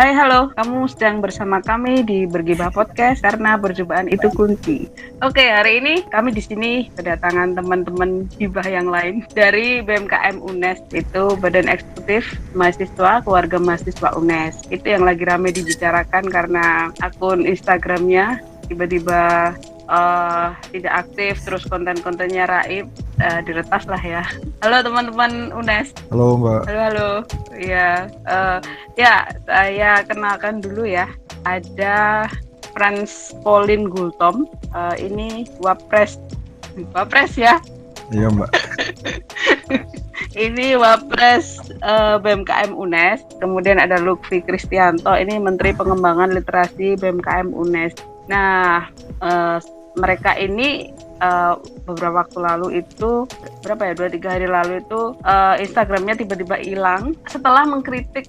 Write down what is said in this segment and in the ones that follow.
Hai, halo. Kamu sedang bersama kami di Bergibah Podcast karena perjumpaan itu kunci. Oke, hari ini kami di sini kedatangan teman-teman gibah yang lain dari BMKM UNES, itu Badan Eksekutif Mahasiswa Keluarga Mahasiswa UNES. Itu yang lagi rame dibicarakan karena akun Instagramnya tiba-tiba tidak aktif, terus konten-kontennya raib, diretas lah ya. Halo teman-teman UNES. Halo Mbak. Halo. Ya, ya saya kenalkan dulu ya. Ada Frans Pauline Gultom. Ini Wapres ya. Iya Mbak. Ini Wapres BMKM UNES. Kemudian ada Lutfi Kristianto. Ini Menteri Pengembangan Literasi BMKM UNES. Nah, mereka ini beberapa waktu lalu itu, 2-3 hari lalu itu Instagramnya tiba-tiba hilang setelah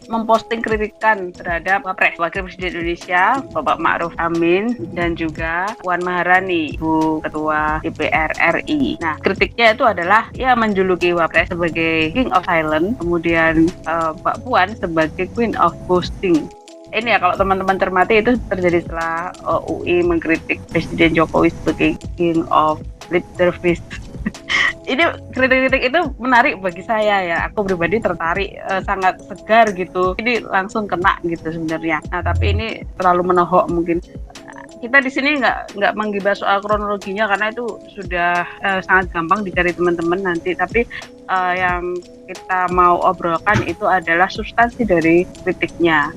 memposting kritikan terhadap Wakil Presiden Indonesia Bapak Ma'ruf Amin dan juga Puan Maharani, Bu Ketua DPR RI. Nah, kritiknya itu adalah ya menjuluki Wapres sebagai King of Silence, kemudian Mbak Puan sebagai Queen of Ghosting. Ini ya, kalau teman-teman cermati itu terjadi setelah UI mengkritik Presiden Jokowi sebagai King of Lip Service. Ini kritik-kritik itu menarik bagi saya ya. Aku pribadi tertarik, sangat segar gitu. Ini langsung kena gitu sebenarnya. Nah, tapi ini terlalu menohok mungkin. Kita di sini nggak menggibah soal kronologinya karena itu sudah sangat gampang dicari teman-teman nanti. Tapi yang kita mau obrolkan itu adalah substansi dari kritiknya.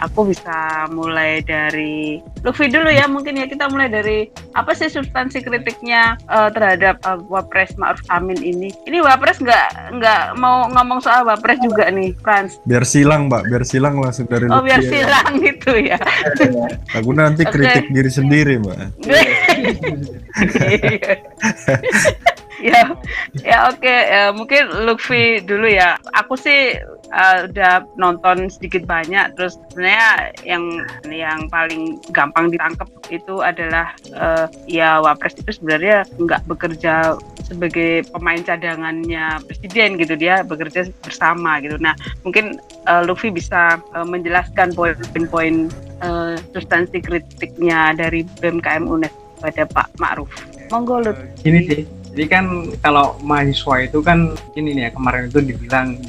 Aku bisa mulai dari Lutfi dulu ya, mungkin ya. Kita mulai dari apa sih substansi kritiknya terhadap Wapres Ma'ruf Amin ini. Ini Wapres nggak mau ngomong soal Wapres juga nih, Frans. Biar silang Mbak, biar silang langsung dari Lutfi. Oh, biar silang gitu ya. Aku nanti kritik diri sendiri Mbak. Ya oke. Mungkin Lutfi dulu ya. Aku sih udah nonton sedikit banyak, terus sebenarnya yang paling gampang ditangkap itu adalah ya Wapres itu sebenarnya nggak bekerja sebagai pemain cadangannya presiden gitu, dia bekerja bersama gitu. Nah, mungkin Lutfi bisa menjelaskan poin-poin substansi kritiknya dari BMKM UNES pada Pak Ma'ruf. Monggo Lutfi. Gini sih, jadi kan kalau mahasiswa itu kan ini nih ya, kemarin itu dibilang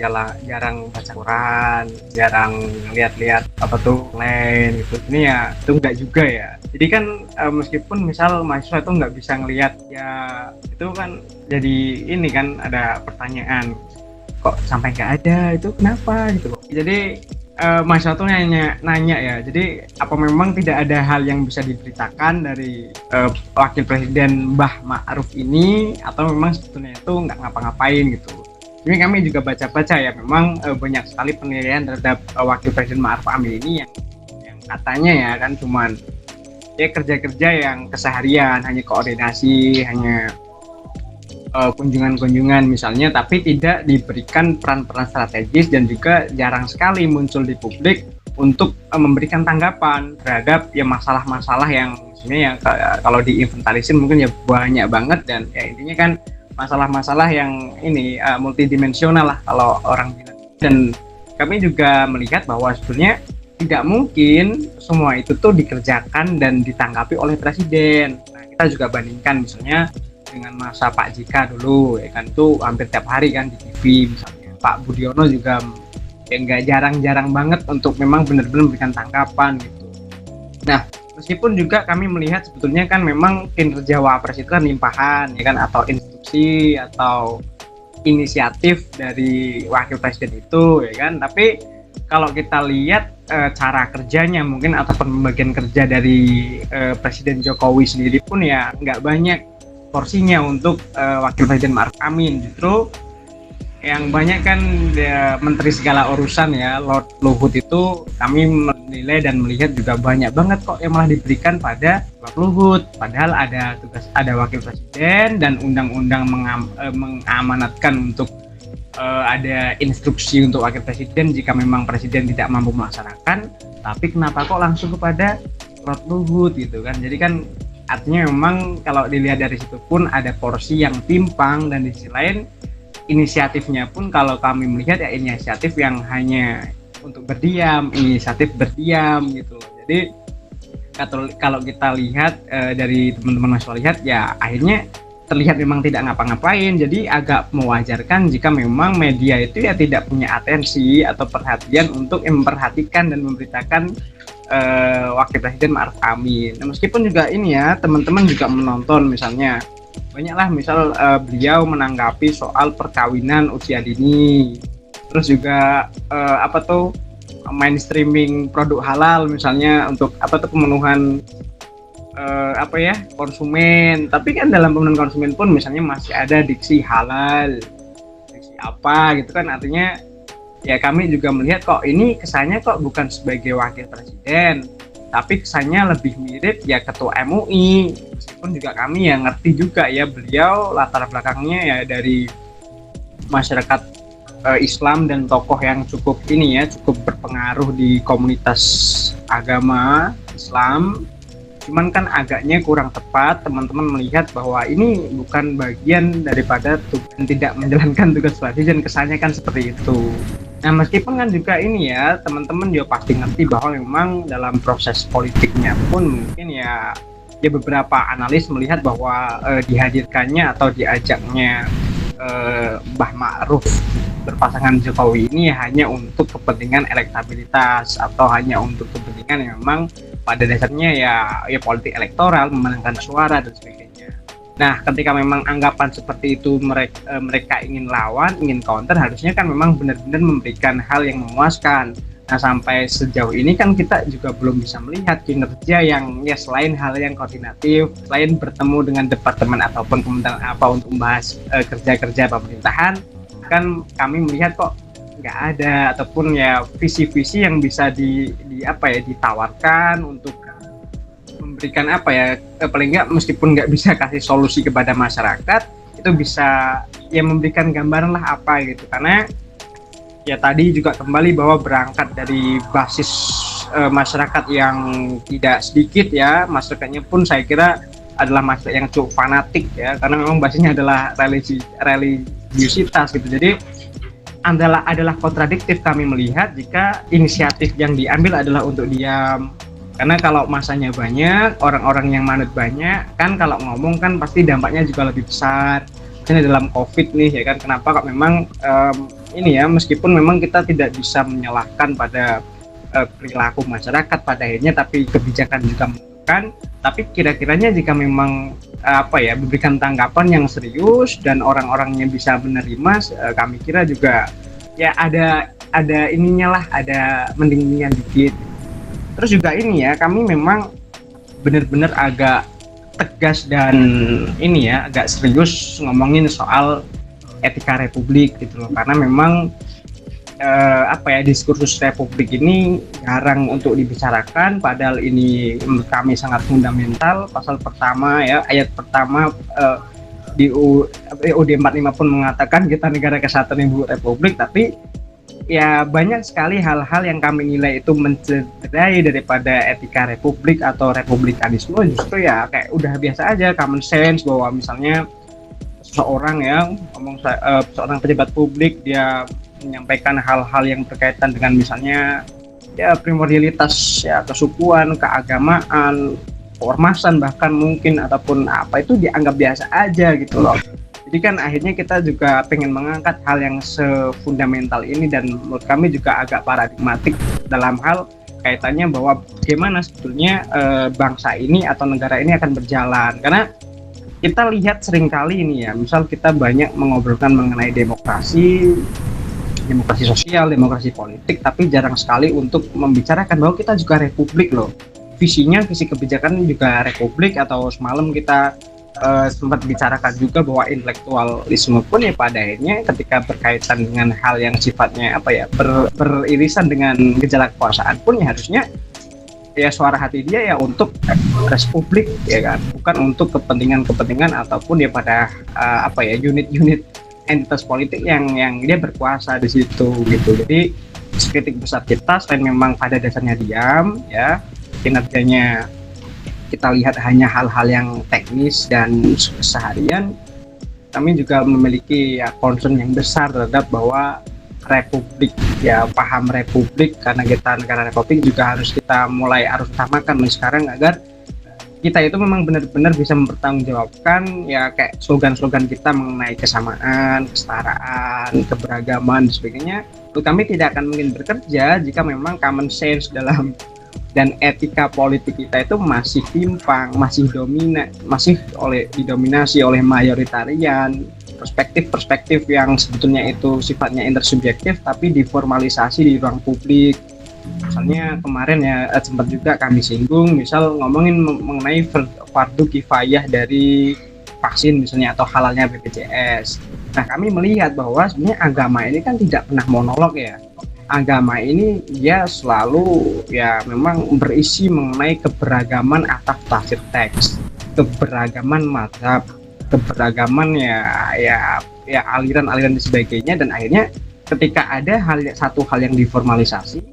jarang baca koran, jarang lihat-lihat apa tuh lain gitu. Ini ya itu enggak juga ya. Jadi kan meskipun misal mahasiswa itu nggak bisa ngelihat ya, itu kan jadi ini kan ada pertanyaan, kok sampai nggak ada, itu kenapa gitu loh. Jadi mahasiswa tuh nanya ya, jadi apa memang tidak ada hal yang bisa diberitakan dari Wakil Presiden Mbah Ma'ruf ini, atau memang sebetulnya itu nggak ngapa-ngapain gitu. Ini kami juga baca-baca ya, memang banyak sekali penilaian terhadap Wakil Presiden Ma'ruf Amin ini yang katanya ya kan cuman ya kerja-kerja yang keseharian, hanya koordinasi, hanya kunjungan-kunjungan misalnya, tapi tidak diberikan peran-peran strategis dan juga jarang sekali muncul di publik untuk memberikan tanggapan terhadap ya masalah-masalah yang sebenarnya kalau diinventarisir mungkin ya banyak banget, dan ya intinya kan masalah-masalah yang ini multidimensional lah kalau orang bilang. Dan kami juga melihat bahwa sebenarnya tidak mungkin semua itu tuh dikerjakan dan ditanggapi oleh presiden. Nah, kita juga bandingkan misalnya dengan masa Pak JK dulu ya kan, tuh hampir tiap hari kan di TV misalnya. Pak Budiono juga ya nggak jarang-jarang banget untuk memang benar-benar memberikan tanggapan gitu. Nah, meskipun juga kami melihat sebetulnya kan memang kinerja Wapres itu kan limpahan ya kan, atau instruksi atau inisiatif dari Wakil Presiden itu ya kan, tapi kalau kita lihat cara kerjanya mungkin atau pembagian kerja dari Presiden Jokowi sendiri pun ya nggak banyak porsinya untuk Wakil Presiden Ma'ruf Amin. Justru yang banyak kan menteri segala urusan ya, Lord Luhut itu kami menilai dan melihat juga banyak banget kok yang malah diberikan pada Lord Luhut, padahal ada Wakil Presiden dan undang-undang mengamanatkan untuk ada instruksi untuk Wakil Presiden jika memang Presiden tidak mampu melaksanakan, tapi kenapa kok langsung kepada Lord Luhut gitu kan. Jadi kan artinya memang kalau dilihat dari situ pun ada porsi yang timpang, dan di sisi lain inisiatifnya pun kalau kami melihat ya inisiatif yang hanya untuk berdiam, inisiatif berdiam gitu loh. Jadi kalau kita lihat dari teman-teman mahasiswa lihat ya akhirnya terlihat memang tidak ngapa-ngapain. Jadi agak mewajarkan jika memang media itu ya tidak punya atensi atau perhatian untuk memperhatikan dan memberitakan Wakil Presiden Ma'ruf Amin. Nah, meskipun juga ini ya teman-teman juga menonton misalnya banyaklah misal beliau menanggapi soal perkawinan usia dini, terus juga mainstreaming produk halal misalnya untuk pemenuhan konsumen. Tapi kan dalam pemenuhan konsumen pun misalnya masih ada diksi halal, diksi apa gitu kan, artinya ya kami juga melihat kok ini kesannya kok bukan sebagai wakil presiden, tapi kesannya lebih mirip ya ketua MUI. Meskipun juga kami yang ngerti juga ya beliau latar belakangnya ya dari masyarakat Islam dan tokoh yang cukup berpengaruh di komunitas agama Islam. Cuman kan agaknya kurang tepat teman-teman melihat bahwa ini bukan bagian daripada tidak menjalankan tugas presiden, kesannya kan seperti itu. Nah, meskipun kan juga ini ya teman-teman juga pasti ngerti bahwa memang dalam proses politiknya pun mungkin ya beberapa analis melihat bahwa dihadirkannya atau diajaknya Mbah Ma'ruf berpasangan Jokowi ini hanya untuk kepentingan elektabilitas atau hanya untuk kepentingan yang memang pada dasarnya ya politik elektoral, memenangkan suara dan sebagainya. Nah, ketika memang anggapan seperti itu mereka ingin lawan, ingin counter, harusnya kan memang benar-benar memberikan hal yang memuaskan. Nah, sampai sejauh ini kan kita juga belum bisa melihat kinerja yang ya selain hal yang koordinatif, selain bertemu dengan departemen ataupun kementerian apa untuk membahas kerja-kerja pemerintahan, kan kami melihat kok nggak ada ataupun ya visi-visi yang bisa ditawarkan untuk memberikan paling nggak meskipun nggak bisa kasih solusi kepada masyarakat, itu bisa ya memberikan gambaran lah apa gitu. Karena ya tadi juga kembali bahwa berangkat dari basis masyarakat yang tidak sedikit ya, masyarakatnya pun saya kira adalah masyarakat yang cukup fanatik ya, karena memang basisnya adalah religiusitas gitu. Jadi adalah kontradiktif kami melihat jika inisiatif yang diambil adalah untuk diam. Karena kalau masanya banyak, orang-orang yang manut banyak, kan kalau ngomong kan pasti dampaknya juga lebih besar. Misalnya dalam COVID nih ya kan, kenapa kok memang meskipun memang kita tidak bisa menyalahkan pada perilaku masyarakat pada akhirnya, tapi kebijakan juga menentukan. Tapi kira-kiranya jika memang memberikan tanggapan yang serius dan orang-orangnya bisa menerima, kami kira juga ya ada ininya lah, ada mendingan dikit. Terus juga ini ya, kami memang benar-benar agak tegas dan agak serius ngomongin soal etika republik gitu loh, karena memang diskursus republik ini jarang untuk dibicarakan, padahal ini menurut kami sangat fundamental. Pasal pertama ya, ayat pertama di UUD 45 pun mengatakan kita negara kesatuan ibu republik, tapi ya banyak sekali hal-hal yang kami nilai itu mencederai daripada etika republik atau republikanisme. Justru ya kayak udah biasa aja, common sense, bahwa misalnya seorang pejabat publik dia menyampaikan hal-hal yang berkaitan dengan misalnya ya primordialitas ya kesukuan, keagamaan, keormasan bahkan mungkin ataupun apa, itu dianggap biasa aja gitu loh. Jadi kan akhirnya kita juga pengen mengangkat hal yang sefundamental ini, dan menurut kami juga agak paradigmatik dalam hal kaitannya bahwa bagaimana sebetulnya bangsa ini atau negara ini akan berjalan. Karena kita lihat seringkali ini ya, misal kita banyak mengobrolkan mengenai demokrasi sosial, demokrasi politik, tapi jarang sekali untuk membicarakan bahwa kita juga republik loh. Visi kebijakan juga republik. Atau semalam kita sempat bicarakan juga bahwa intelektualisme pun ya pada akhirnya ketika berkaitan dengan hal yang sifatnya beririsan dengan gejala kekuasaan pun ya harusnya ya suara hati dia ya untuk republik ya kan, bukan untuk kepentingan ataupun ya pada unit-unit entitas politik yang dia berkuasa di situ gitu. Jadi kritik besar kita selain memang pada dasarnya diam ya, kinerjanya kita lihat hanya hal-hal yang teknis dan keseharian, kami juga memiliki concern yang besar terhadap bahwa republik, ya paham republik, karena kita negara republik juga harus kita harus utamakan sekarang agar kita itu memang benar-benar bisa mempertanggungjawabkan ya kayak slogan-slogan kita mengenai kesamaan, kesetaraan, keberagaman dan sebagainya. Kami tidak akan mungkin bekerja jika memang common sense dan etika politik kita itu masih timpang, masih didominasi oleh mayoritarian, perspektif-perspektif yang sebetulnya itu sifatnya intersubjektif tapi diformalisasi di ruang publik. Misalnya kemarin ya sempat juga kami singgung, misal ngomongin mengenai fardu kifayah dari vaksin misalnya atau halalnya BPJS. Nah, kami melihat bahwa sebenarnya agama ini kan tidak pernah monolog ya. Agama ini dia selalu ya memang berisi mengenai keberagaman atas tafsir teks, keberagaman mazhab, keberagaman ya aliran-aliran dan sebagainya, dan akhirnya ketika ada satu hal yang diformalisasi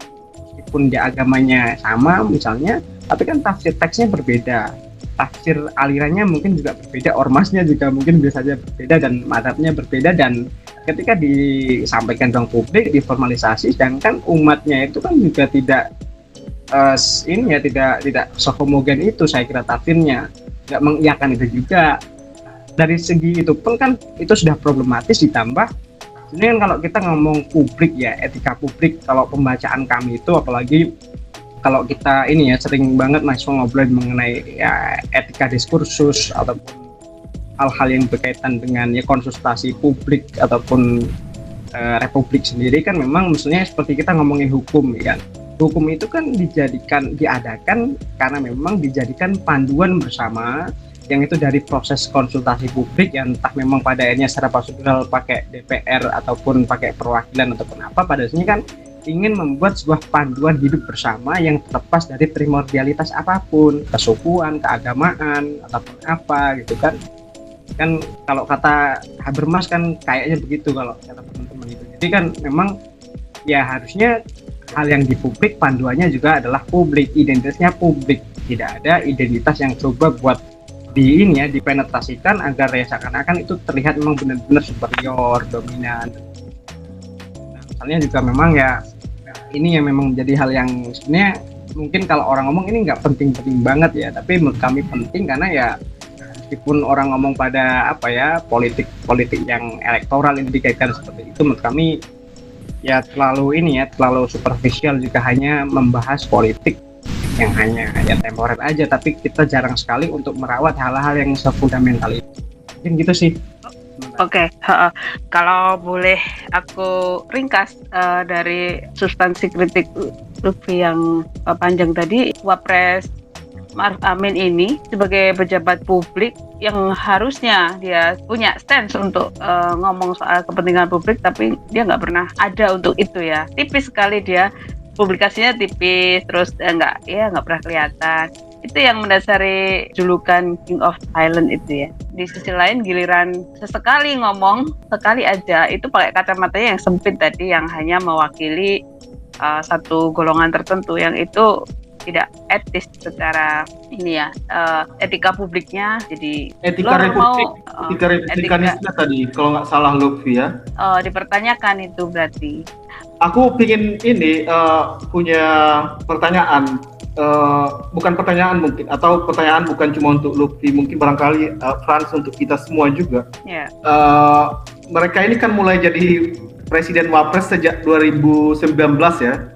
meskipun dia agamanya sama misalnya, tapi kan tafsir teksnya berbeda, tafsir alirannya mungkin juga berbeda, ormasnya juga mungkin bisa saja berbeda dan mazhabnya berbeda, dan ketika disampaikan ruang publik diformalisasi, sedangkan umatnya itu kan juga tidak tidak sehomogen itu, saya kira tafsirnya nggak mengiyakan itu juga. Dari segi itu pun kan itu sudah problematis, ditambah sebenarnya kalau kita ngomong publik ya, etika publik, kalau pembacaan kami itu apalagi kalau kita sering banget mahasiswa ngobrol mengenai ya etika diskursus ataupun hal-hal yang berkaitan dengan ya konsultasi publik ataupun republik sendiri, kan memang maksudnya seperti kita ngomongin hukum ya kan. Hukum itu kan diadakan karena memang dijadikan panduan bersama yang itu dari proses konsultasi publik yang entah memang pada akhirnya secara prosedural pakai DPR ataupun pakai perwakilan ataupun apa, pada dasarnya kan ingin membuat sebuah panduan hidup bersama yang terlepas dari primordialitas apapun, kesukuan, keagamaan ataupun apa gitu kan. Kan kalau kata Habermas kan kayaknya begitu kalau kata teman-teman itu. Jadi kan memang ya harusnya hal yang di publik panduannya juga adalah publik, identitasnya publik, tidak ada identitas yang coba buat dipenetrasikan agar ya seakan-akan itu terlihat memang benar-benar superior, dominan. Nah, misalnya juga memang ya ini yang memang menjadi hal yang sebenarnya mungkin kalau orang ngomong ini nggak penting-penting banget ya, tapi menurut kami penting karena ya meskipun orang ngomong pada politik yang elektoral ini dikaitkan seperti itu, menurut kami ya terlalu superficial jika hanya membahas politik yang hanya temporer aja, tapi kita jarang sekali untuk merawat hal-hal yang sefundamental itu. Mungkin gitu sih. Oke, kalau boleh aku ringkas dari substansi kritik Lutfi yang panjang tadi, Wapres Ma'ruf Amin ini sebagai pejabat publik yang harusnya dia punya stance untuk ngomong soal kepentingan publik, tapi dia nggak pernah ada untuk itu ya. Tipis sekali dia, publikasinya tipis, terus nggak pernah kelihatan. Itu yang mendasari julukan King of Silent itu ya. Di sisi lain giliran sesekali ngomong, sekali aja, itu pakai kacamatanya yang sempit tadi, yang hanya mewakili satu golongan tertentu, yang itu tidak etis secara etika publiknya. Jadi etika republikanisme tadi kalau nggak salah Lutfi ya. Dipertanyakan itu berarti. Aku pingin punya pertanyaan, bukan pertanyaan mungkin, atau pertanyaan bukan cuma untuk Lutfi, mungkin barangkali Frans untuk kita semua juga. Yeah. Mereka ini kan mulai jadi presiden wapres sejak 2019 ya.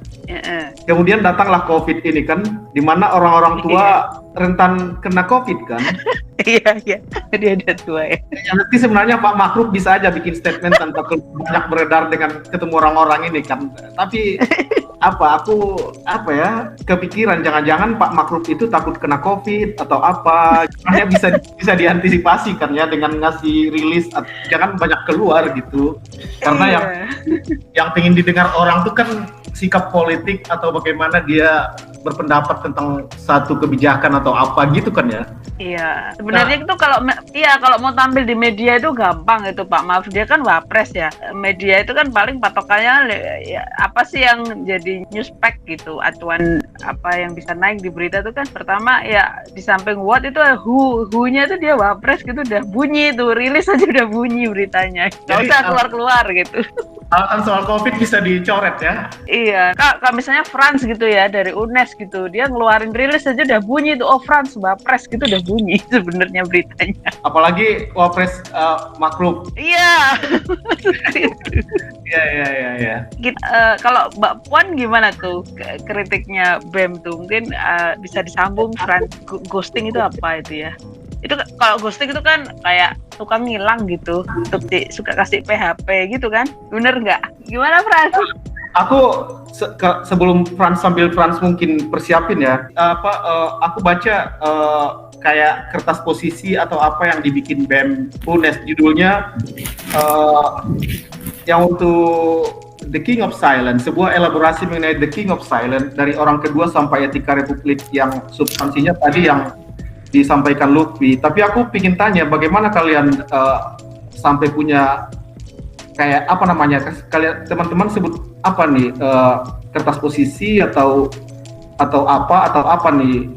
Kemudian datanglah COVID ini kan, di mana orang-orang tua rentan kena COVID kan. Iya, dia ada tua ya. Nanti sebenarnya Pak Makhluk bisa aja bikin statement tanpa banyak beredar dengan ketemu orang-orang ini kan. Tapi aku kepikiran jangan-jangan Pak Makhluk itu takut kena COVID atau apa. Hanya bisa diantisipasi kan ya dengan ngasih rilis, jangan banyak keluar gitu. Karena yang pengen didengar orang tuh kan sikap politik atau bagaimana dia berpendapat tentang satu kebijakan atau apa gitu kan ya. Iya, sebenarnya itu kalau mau tampil di media itu gampang itu Pak. Maaf, dia kan wapres ya. Media itu kan paling patokannya ya, apa sih yang jadi newspack gitu. Acuan apa yang bisa naik di berita itu kan pertama ya di samping what itu who-nya itu dia wapres gitu, udah bunyi tuh, rilis aja udah bunyi beritanya. Nggak usah keluar-keluar gitu. alasan soal COVID bisa dicoret ya. Iya, Kak, misalnya Frans gitu ya, dari UNES gitu, dia ngeluarin rilis aja udah bunyi tuh, oh Frans, Wapres gitu udah bunyi sebenarnya beritanya. Apalagi Wapres Makruf. Iya. Iya. Kalau Mbak Puan gimana tuh kritiknya BEM tuh? Mungkin bisa disambung, Frans, ghosting itu apa itu ya? Itu kalau ghosting itu kan kayak tukang ngilang gitu, untuk suka kasih PHP gitu kan, bener nggak? Gimana Frans? Aku sebelum Frans mungkin persiapin ya, aku baca kayak kertas posisi atau apa yang dibikin BEM UNES, judulnya yang untuk The King of Silence, sebuah elaborasi mengenai The King of Silence dari orang kedua sampai etika Republik, yang substansinya tadi yang disampaikan Lutfi. Tapi aku pingin tanya, bagaimana kalian sampai punya kayak apa namanya, kalian teman-teman sebut apa nih, kertas posisi atau apa nih,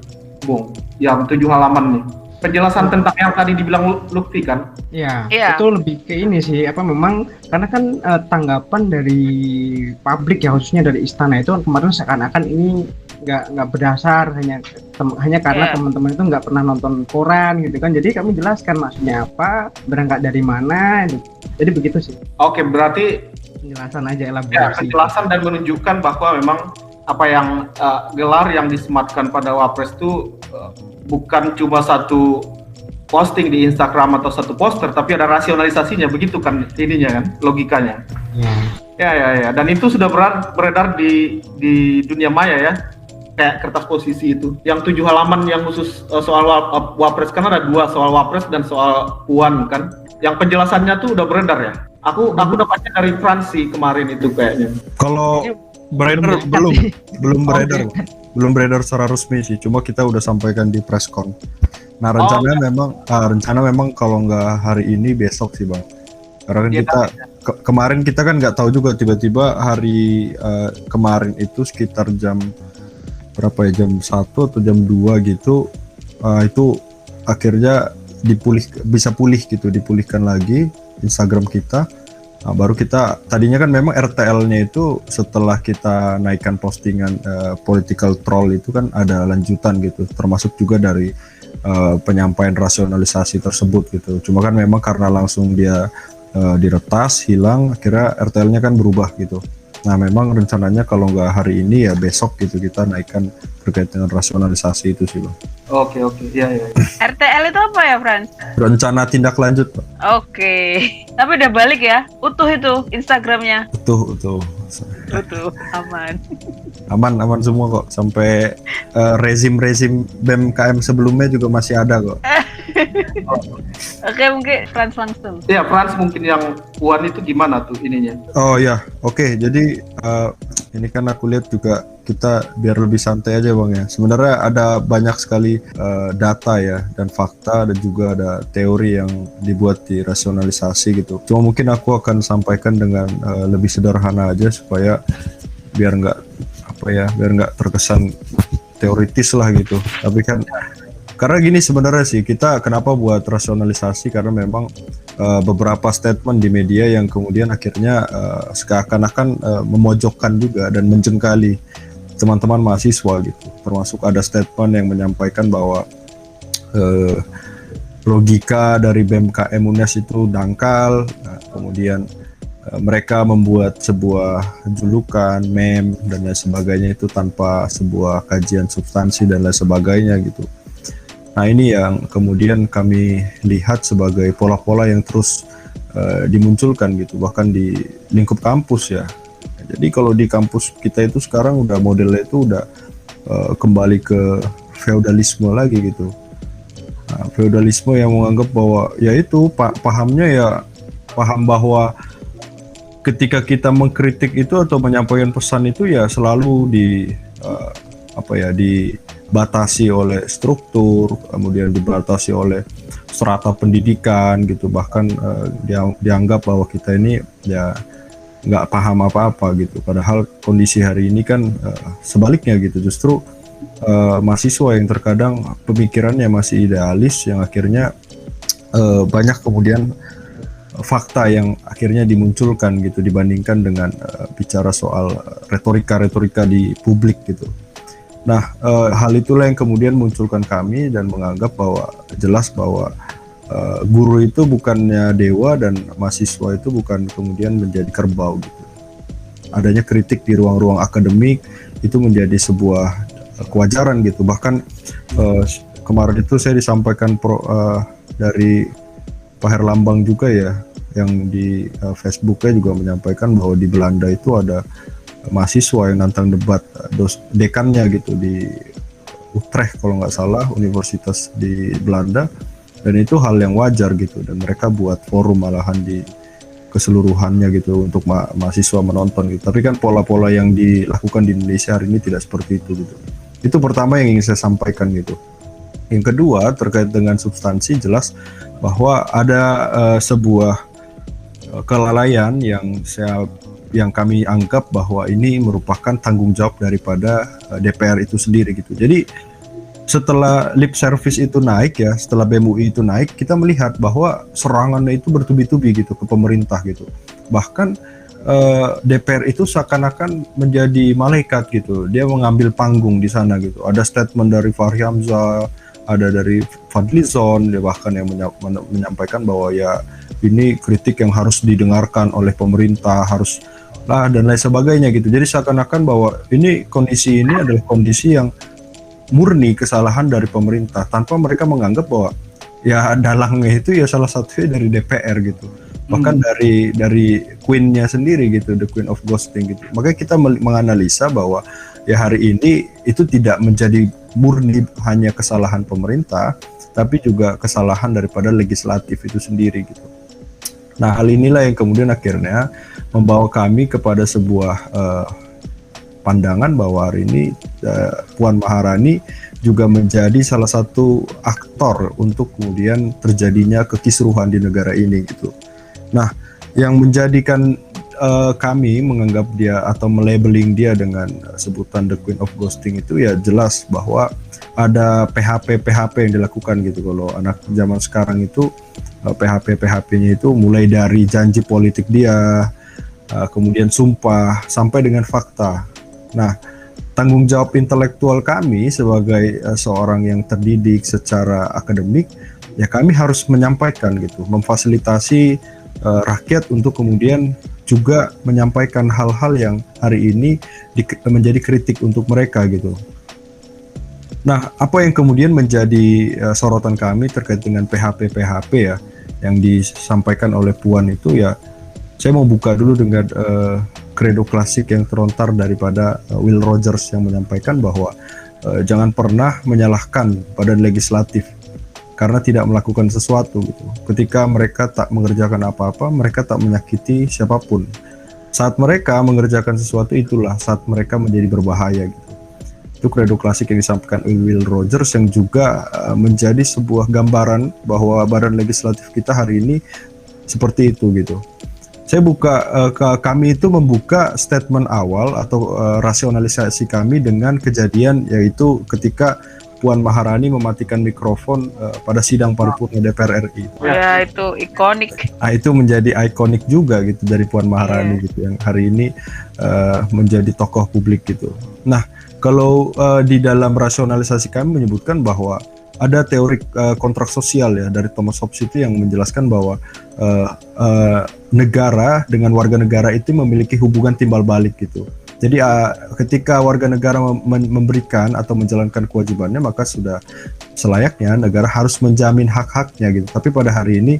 Bung, yang 7 halaman nih, penjelasan tentang yang tadi dibilang Lutfi kan? Iya, Iya. itu lebih ke ini sih, memang karena kan tanggapan dari publik ya, khususnya dari istana itu kemarin seakan-akan ini nggak berdasar, hanya karena teman-teman itu nggak pernah nonton koran gitu kan. Jadi kami jelaskan maksudnya apa, berangkat dari mana, jadi begitu sih. Oke, berarti Penjelasan aja, ya, elaborasi. penjelasan dan menunjukkan bahwa memang apa yang gelar yang disematkan pada Wapres itu bukan cuma satu posting di Instagram atau satu poster, tapi ada rasionalisasinya, begitu kan ininya kan, logikanya. Ya. Dan itu sudah beredar di dunia maya ya, kayak kertas posisi itu. Yang 7 halaman yang khusus soal Wapres, kan ada 2, soal Wapres dan soal Puan kan. Yang penjelasannya tuh udah beredar ya. Aku dapatnya dari Frans sih kemarin itu kayaknya. Kalau beredar belum beredar, belum beredar secara resmi sih. Cuma kita udah sampaikan di preskon. Nah rencana memang kalau nggak hari ini besok sih bang. Karena kan kita kemarin kita kan nggak tahu juga, tiba-tiba hari kemarin itu sekitar jam berapa ya, jam 1 atau jam 2 gitu, itu akhirnya bisa pulih gitu, dipulihkan lagi Instagram kita. Nah, baru kita tadinya kan memang RTL-nya itu setelah kita naikkan postingan political troll itu kan ada lanjutan gitu, termasuk juga dari penyampaian rasionalisasi tersebut gitu. Cuma kan memang karena langsung dia diretas, hilang, akhirnya RTL-nya kan berubah gitu. Nah memang rencananya kalau nggak hari ini ya besok gitu kita naikkan terkait dengan rasionalisasi itu sih bang. Oke, ya. RTL itu apa ya Frans? Rencana tindak lanjut Pak. Oke. Tapi udah balik ya, utuh itu Instagramnya. Utuh. Utuh, Aman semua kok, sampai rezim BEM KM sebelumnya juga masih ada kok. Oke, mungkin Frans langsung. Ya, Frans mungkin yang Puan itu gimana tuh ininya? Oh ya, oke. Jadi ini kan aku lihat juga kita biar lebih santai aja bang ya. Sebenarnya ada banyak sekali data ya dan fakta, dan juga ada teori yang dibuat di rasionalisasi gitu. Cuma mungkin aku akan sampaikan dengan lebih sederhana aja supaya biar nggak terkesan teoritis lah gitu. Tapi kan karena gini sebenarnya sih, kita kenapa buat rasionalisasi, karena memang beberapa statement di media yang kemudian akhirnya seakan-akan memojokkan juga dan menjengkali teman-teman mahasiswa gitu. Termasuk ada statement yang menyampaikan bahwa logika dari BEM KM UNES itu dangkal, kemudian mereka membuat sebuah julukan, meme dan lain sebagainya itu tanpa sebuah kajian substansi dan lain sebagainya gitu. Nah ini yang kemudian kami lihat sebagai pola-pola yang terus dimunculkan gitu, bahkan di lingkup kampus ya. Jadi kalau di kampus kita itu sekarang udah modelnya itu udah kembali ke feodalisme lagi gitu. Nah, feodalisme yang menganggap bahwa ya itu pahamnya ya paham bahwa ketika kita mengkritik itu atau menyampaikan pesan itu ya selalu dibatasi oleh struktur, kemudian dibatasi oleh strata pendidikan gitu, bahkan dianggap bahwa kita ini ya nggak paham apa-apa gitu. Padahal kondisi hari ini kan sebaliknya gitu, justru mahasiswa yang terkadang pemikirannya masih idealis yang akhirnya banyak kemudian fakta yang akhirnya dimunculkan gitu dibandingkan dengan bicara soal retorika-retorika di publik gitu. Nah, hal itulah yang kemudian munculkan kami dan menganggap bahwa jelas bahwa guru itu bukannya dewa dan mahasiswa itu bukan kemudian menjadi kerbau gitu. Adanya kritik di ruang-ruang akademik itu menjadi sebuah kewajaran gitu. Bahkan kemarin itu saya disampaikan dari Pak Herlambang juga ya, yang di Facebooknya juga menyampaikan bahwa di Belanda itu ada mahasiswa yang nantang debat dekannya gitu di Utrecht kalau nggak salah, universitas di Belanda, dan itu hal yang wajar gitu, dan mereka buat forum malahan di keseluruhannya gitu untuk mahasiswa menonton gitu. Tapi kan pola-pola yang dilakukan di Indonesia hari ini tidak seperti itu gitu. Itu pertama yang ingin saya sampaikan gitu. Yang kedua terkait dengan substansi, jelas bahwa ada sebuah kelalaian yang kami anggap bahwa ini merupakan tanggung jawab daripada DPR itu sendiri gitu. Jadi setelah lip service itu naik ya, setelah BEM UI itu naik, kita melihat bahwa serangannya itu bertubi-tubi gitu ke pemerintah gitu. Bahkan DPR itu seakan-akan menjadi malaikat gitu. Dia mengambil panggung di sana gitu. Ada statement dari Fahri Hamzah, ada dari Fadlizon, dia bahkan yang menyampaikan bahwa ya ini kritik yang harus didengarkan oleh pemerintah, harus lah dan lain sebagainya gitu. Jadi seakan-akan bahwa ini kondisi ini adalah kondisi yang murni kesalahan dari pemerintah tanpa mereka menganggap bahwa ya dalangnya itu ya salah satunya dari DPR gitu. Bahkan dari Queen-nya sendiri gitu, the Queen of Ghosting gitu. Makanya kita menganalisa bahwa ya hari ini itu tidak menjadi murni hanya kesalahan pemerintah, tapi juga kesalahan daripada legislatif itu sendiri gitu. Nah, hal inilah yang kemudian akhirnya membawa kami kepada sebuah pandangan bahwa hari ini Puan Maharani juga menjadi salah satu aktor untuk kemudian terjadinya kekisruhan di negara ini gitu. Nah, yang menjadikan kami menganggap dia atau melabeling dia dengan sebutan the Queen of Ghosting itu ya jelas bahwa ada PHP yang dilakukan gitu. Kalau anak zaman sekarang itu PHP-nya itu mulai dari janji politik dia, kemudian sumpah, sampai dengan fakta. Nah, tanggung jawab intelektual kami sebagai seorang yang terdidik secara akademik, ya kami harus menyampaikan gitu, memfasilitasi rakyat untuk kemudian juga menyampaikan hal-hal yang hari ini menjadi kritik untuk mereka gitu. Nah, apa yang kemudian menjadi sorotan kami terkait dengan PHP ya yang disampaikan oleh Puan itu ya, saya mau buka dulu dengan kredo klasik yang terlontar daripada Will Rogers yang menyampaikan bahwa jangan pernah menyalahkan badan legislatif karena tidak melakukan sesuatu gitu. Ketika mereka tak mengerjakan apa-apa, mereka tak menyakiti siapapun. Saat mereka mengerjakan sesuatu, itulah saat mereka menjadi berbahaya gitu. Itu kredo klasik yang disampaikan Will Rogers yang juga menjadi sebuah gambaran bahwa badan legislatif kita hari ini seperti itu gitu. Saya kami itu membuka statement awal atau rasionalisasi kami dengan kejadian yaitu ketika Puan Maharani mematikan mikrofon pada sidang paripurna DPR RI. Ya, itu ikonik. Nah, itu menjadi ikonik juga gitu dari Puan Maharani gitu yang hari ini menjadi tokoh publik gitu. Nah, kalau di dalam rasionalisasi kami menyebutkan bahwa ada teori kontrak sosial ya dari Thomas Hobbes itu yang menjelaskan bahwa negara dengan warga negara itu memiliki hubungan timbal balik gitu. Jadi ketika warga negara memberikan atau menjalankan kewajibannya, maka sudah selayaknya negara harus menjamin hak-haknya gitu. Tapi pada hari ini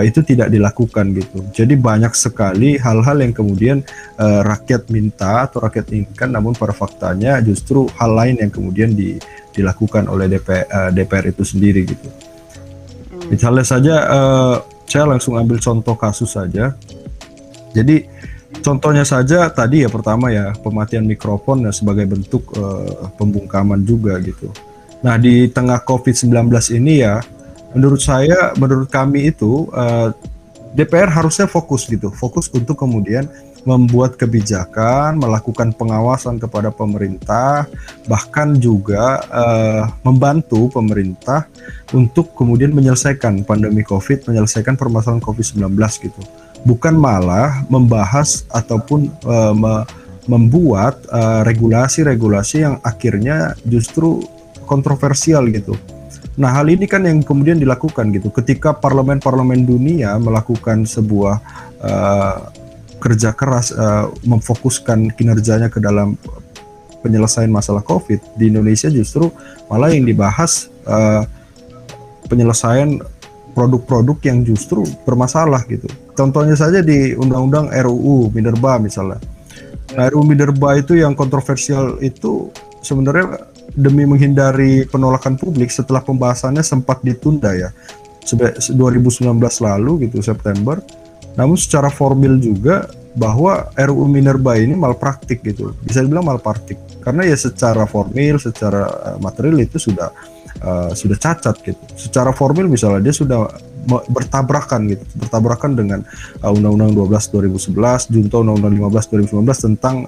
itu tidak dilakukan gitu. Jadi banyak sekali hal-hal yang kemudian rakyat minta atau rakyat inginkan, namun pada faktanya justru hal lain yang kemudian dilakukan oleh DPR itu sendiri gitu. Misalnya saja saya langsung ambil contoh kasus saja. Jadi contohnya saja tadi ya, pertama ya pematian mikrofon ya, sebagai bentuk pembungkaman juga gitu. Nah, di tengah COVID-19 ini ya menurut kami itu DPR harusnya fokus gitu, fokus untuk kemudian membuat kebijakan, melakukan pengawasan kepada pemerintah, bahkan juga membantu pemerintah untuk kemudian menyelesaikan pandemi COVID, menyelesaikan permasalahan COVID-19 gitu. Bukan malah membahas ataupun membuat regulasi-regulasi yang akhirnya justru kontroversial gitu. Nah, hal ini kan yang kemudian dilakukan gitu ketika parlemen-parlemen dunia melakukan sebuah kerja keras memfokuskan kinerjanya ke dalam penyelesaian masalah COVID. Di Indonesia justru malah yang dibahas penyelesaian produk-produk yang justru bermasalah gitu. Contohnya saja di Undang-Undang RUU Minerba misalnya. Nah, RUU Minerba itu yang kontroversial itu sebenarnya demi menghindari penolakan publik setelah pembahasannya sempat ditunda ya 2019 lalu gitu September. Namun secara formil juga bahwa RUU Minerba ini malpraktik gitu, bisa dibilang malpraktik karena ya secara formil, secara material itu sudah cacat gitu. Secara formil misalnya dia sudah bertabrakan gitu, bertabrakan dengan Undang-Undang 12 2011, junto Undang-Undang 15 2019 tentang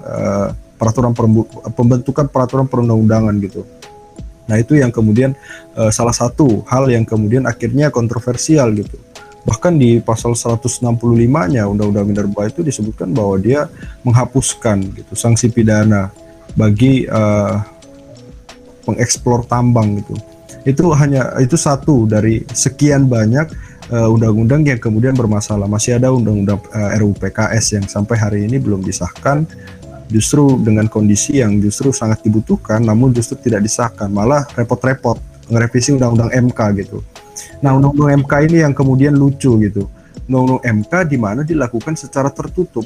pembentukan peraturan perundang-undangan gitu. Nah itu yang kemudian salah satu hal yang kemudian akhirnya kontroversial gitu. Bahkan di pasal 165-nya Undang-Undang Minerba itu disebutkan bahwa dia menghapuskan gitu sanksi pidana bagi pengeksplor tambang gitu. Itu satu dari sekian banyak undang-undang yang kemudian bermasalah. Masih ada undang-undang RUU PKS yang sampai hari ini belum disahkan, justru dengan kondisi yang justru sangat dibutuhkan namun justru tidak disahkan, malah repot-repot ngerevisi undang-undang MK gitu. Nah, undang-undang MK ini yang kemudian lucu gitu. Undang-undang MK di mana dilakukan secara tertutup.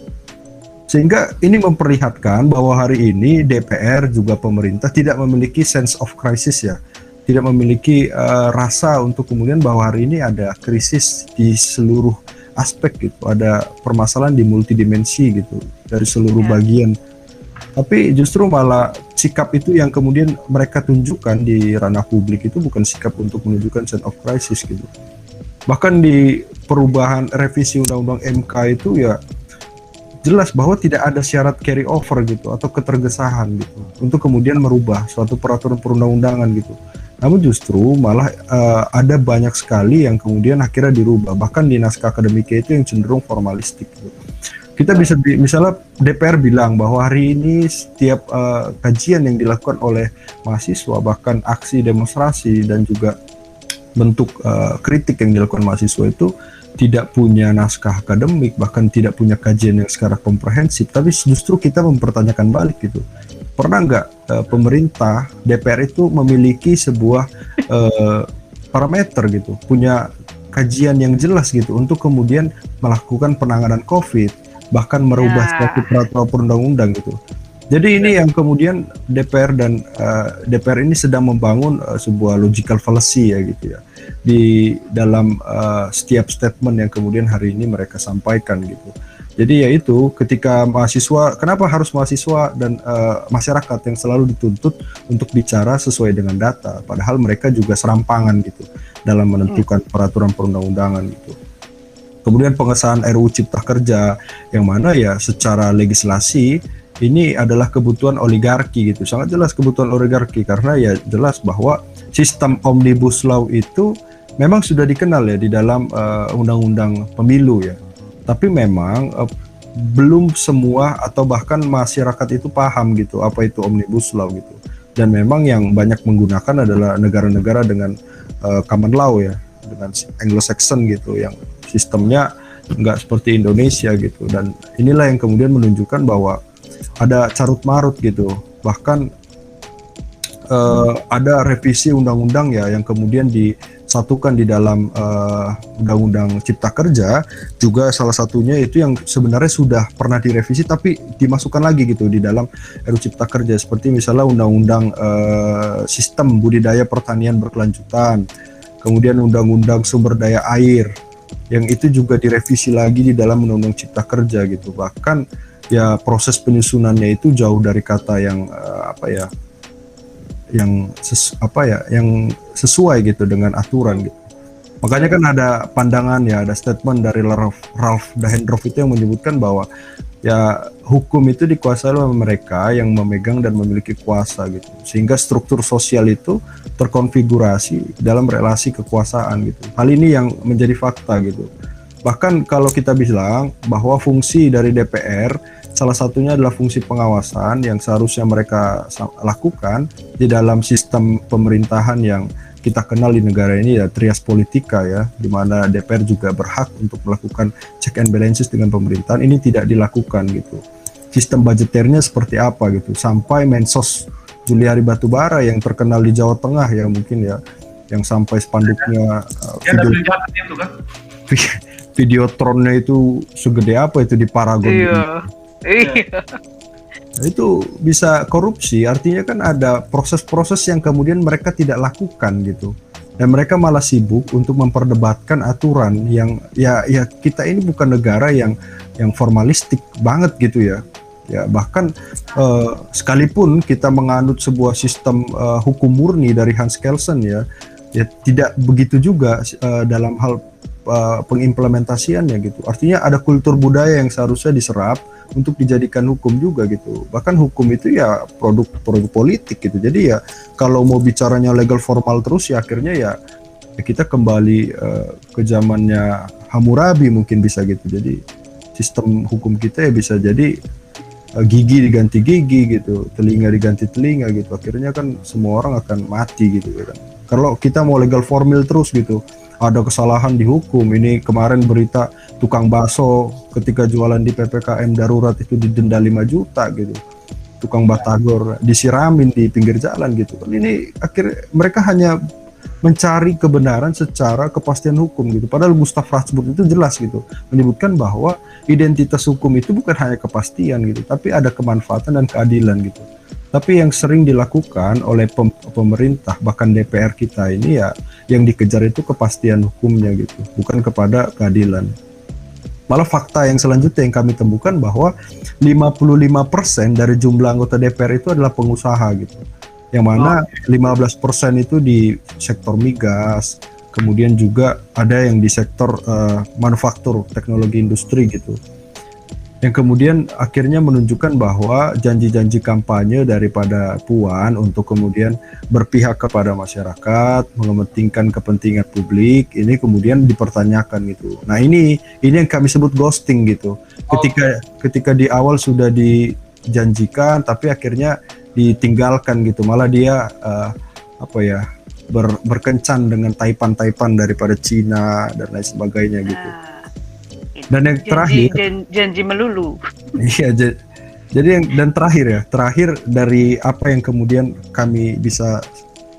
Sehingga ini memperlihatkan bahwa hari ini DPR juga pemerintah tidak memiliki sense of crisis ya. Tidak memiliki rasa untuk kemudian bahwa hari ini ada krisis di seluruh aspek gitu. Ada permasalahan di multidimensi gitu dari seluruh bagian. Tapi justru malah sikap itu yang kemudian mereka tunjukkan di ranah publik itu bukan sikap untuk menunjukkan sense of crisis gitu. Bahkan di perubahan revisi undang-undang MK itu ya jelas bahwa tidak ada syarat carry over gitu atau ketergesahan gitu untuk kemudian merubah suatu peraturan perundang-undangan gitu. Namun justru malah ada banyak sekali yang kemudian akhirnya dirubah, bahkan di naskah akademiknya itu yang cenderung formalistik gitu. Kita bisa misalnya DPR bilang bahwa hari ini setiap kajian yang dilakukan oleh mahasiswa, bahkan aksi demonstrasi dan juga bentuk kritik yang dilakukan mahasiswa itu tidak punya naskah akademik, bahkan tidak punya kajian yang secara komprehensif, tapi justru kita mempertanyakan balik gitu. Pernah nggak pemerintah, DPR itu memiliki sebuah parameter gitu, punya kajian yang jelas gitu untuk kemudian melakukan penanganan COVID, bahkan merubah suatu peraturan perundang-undang gitu. Jadi ini yang kemudian DPR dan DPR ini sedang membangun sebuah logical fallacy ya gitu ya di dalam setiap statement yang kemudian hari ini mereka sampaikan gitu. Jadi yaitu ketika mahasiswa, kenapa harus mahasiswa dan masyarakat yang selalu dituntut untuk bicara sesuai dengan data, padahal mereka juga serampangan gitu dalam menentukan peraturan perundang-undangan gitu. Kemudian pengesahan RUU Cipta Kerja yang mana ya secara legislasi ini adalah kebutuhan oligarki gitu, sangat jelas kebutuhan oligarki karena ya jelas bahwa sistem omnibus law itu memang sudah dikenal ya di dalam undang-undang pemilu ya, tapi memang belum semua atau bahkan masyarakat itu paham gitu apa itu omnibus law gitu, dan memang yang banyak menggunakan adalah negara-negara dengan common law ya, dengan Anglo-Saxon gitu yang sistemnya nggak seperti Indonesia gitu. Dan inilah yang kemudian menunjukkan bahwa ada carut marut gitu, bahkan ada revisi undang-undang ya yang kemudian disatukan di dalam undang-undang Cipta Kerja juga, salah satunya itu yang sebenarnya sudah pernah direvisi tapi dimasukkan lagi gitu di dalam RUU Cipta Kerja, seperti misalnya undang-undang sistem budidaya pertanian berkelanjutan, kemudian undang-undang sumber daya air yang itu juga direvisi lagi di dalam undang-undang Cipta Kerja gitu. Bahkan ya proses penyusunannya itu jauh dari kata yang yang sesuai gitu dengan aturan gitu. Makanya kan ada pandangan ya, ada statement dari Ralph Dahrendorf itu yang menyebutkan bahwa ya hukum itu dikuasai oleh mereka yang memegang dan memiliki kuasa gitu. Sehingga struktur sosial itu terkonfigurasi dalam relasi kekuasaan gitu. Hal ini yang menjadi fakta gitu. Bahkan kalau kita bilang bahwa fungsi dari DPR salah satunya adalah fungsi pengawasan yang seharusnya mereka lakukan di dalam sistem pemerintahan yang kita kenal di negara ini ya, trias politika ya, di mana DPR juga berhak untuk melakukan check and balances dengan pemerintahan. Ini tidak dilakukan gitu. Sistem budgeternya seperti apa gitu, sampai Mensos Juliari Batubara yang terkenal di Jawa Tengah ya mungkin ya, yang sampai spanduknya itu kan Videotronnya itu segede apa itu di Paragon. Iya. Nah, itu bisa korupsi, artinya kan ada proses-proses yang kemudian mereka tidak lakukan gitu, dan mereka malah sibuk untuk memperdebatkan aturan yang ya kita ini bukan negara yang formalistik banget gitu ya. Ya bahkan sekalipun kita menganut sebuah sistem hukum murni dari Hans Kelsen ya tidak begitu juga dalam hal pengimplementasiannya gitu. Artinya ada kultur budaya yang seharusnya diserap untuk dijadikan hukum juga gitu. Bahkan hukum itu ya produk politik gitu. Jadi ya kalau mau bicaranya legal formal terus ya akhirnya ya kita kembali ke zamannya Hammurabi mungkin bisa gitu. Jadi sistem hukum kita ya bisa jadi gigi diganti gigi gitu, telinga diganti telinga gitu. Akhirnya kan semua orang akan mati gitu kan. Kalau kita mau legal formal terus gitu, ada kesalahan di hukum. Ini kemarin berita tukang bakso ketika jualan di PPKM darurat itu didenda 5 juta gitu. Tukang batagor disiramin di pinggir jalan gitu. Ini akhirnya mereka hanya mencari kebenaran secara kepastian hukum gitu. Padahal Gustav Rathbun itu jelas gitu menyebutkan bahwa identitas hukum itu bukan hanya kepastian gitu, tapi ada kemanfaatan dan keadilan gitu. Tapi yang sering dilakukan oleh pemerintah bahkan DPR kita ini ya yang dikejar itu kepastian hukumnya gitu, bukan kepada keadilan. Malah fakta yang selanjutnya yang kami temukan bahwa 55% dari jumlah anggota DPR itu adalah pengusaha gitu. Yang mana 15% itu di sektor migas, kemudian juga ada yang di sektor manufaktur, teknologi industri gitu. Yang kemudian akhirnya menunjukkan bahwa janji-janji kampanye daripada Puan untuk kemudian berpihak kepada masyarakat, mementingkan kepentingan publik, ini kemudian dipertanyakan gitu. Nah ini yang kami sebut ghosting gitu. Ketika di awal sudah dijanjikan, tapi akhirnya ditinggalkan gitu. Malah dia berkencan dengan taipan-taipan daripada Cina dan lain sebagainya gitu. Dan yang terakhir janji melulu. Iya, jadi terakhir dari apa yang kemudian kami bisa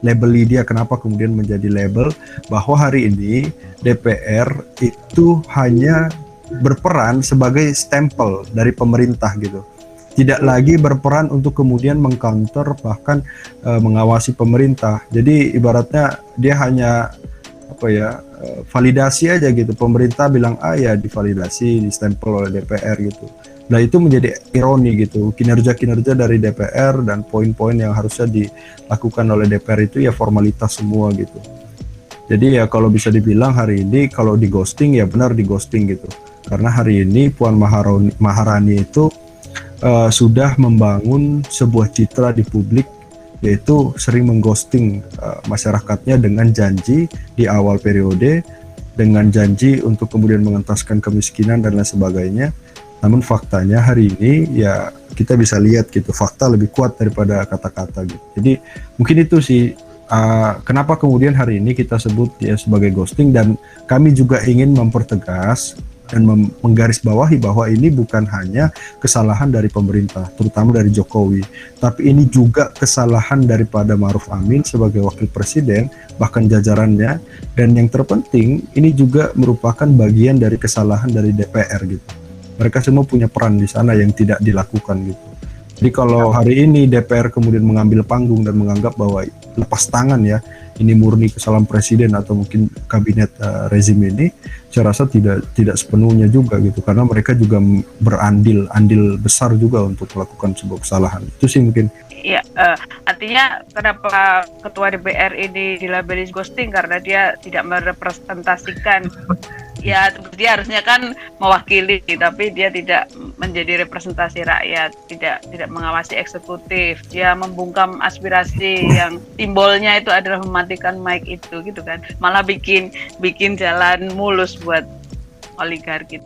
labeli dia, kenapa kemudian menjadi label bahwa hari ini DPR itu hanya berperan sebagai stempel dari pemerintah gitu. Tidak lagi berperan untuk kemudian mengcounter bahkan mengawasi pemerintah. Jadi ibaratnya dia hanya validasi aja gitu. Pemerintah bilang A ya divalidasi, distempel oleh DPR gitu. Nah itu menjadi ironi gitu. Kinerja dari DPR dan poin-poin yang harusnya dilakukan oleh DPR itu ya formalitas semua gitu. Jadi ya kalau bisa dibilang hari ini kalau di ghosting ya benar di ghosting gitu. Karena hari ini Puan Maharani itu sudah membangun sebuah citra di publik, yaitu sering mengghosting masyarakatnya dengan janji di awal periode, dengan janji untuk kemudian mengentaskan kemiskinan dan lain sebagainya. Namun faktanya hari ini ya kita bisa lihat gitu, fakta lebih kuat daripada kata-kata gitu. Jadi mungkin itu sih kenapa kemudian hari ini kita sebut dia sebagai ghosting, dan kami juga ingin mempertegas dan menggarisbawahi bahwa ini bukan hanya kesalahan dari pemerintah, terutama dari Jokowi, tapi ini juga kesalahan daripada Ma'ruf Amin sebagai wakil presiden, bahkan jajarannya, dan yang terpenting ini juga merupakan bagian dari kesalahan dari DPR gitu. Mereka semua punya peran di sana yang tidak dilakukan gitu. Jadi kalau hari ini DPR kemudian mengambil panggung dan menganggap bahwa lepas tangan ya, ini murni kesalahan presiden atau mungkin kabinet rezim ini, saya rasa tidak sepenuhnya juga gitu, karena mereka juga andil besar juga untuk melakukan sebuah kesalahan. Itu sih mungkin. Ya, artinya kenapa ketua DPR ini dilabeli ghosting karena dia tidak merepresentasikan. Ya, dia harusnya kan mewakili, tapi dia tidak menjadi representasi rakyat, tidak mengawasi eksekutif. Dia membungkam aspirasi yang simbolnya itu adalah mematikan mic itu gitu kan. Malah bikin jalan mulus buat oligarki.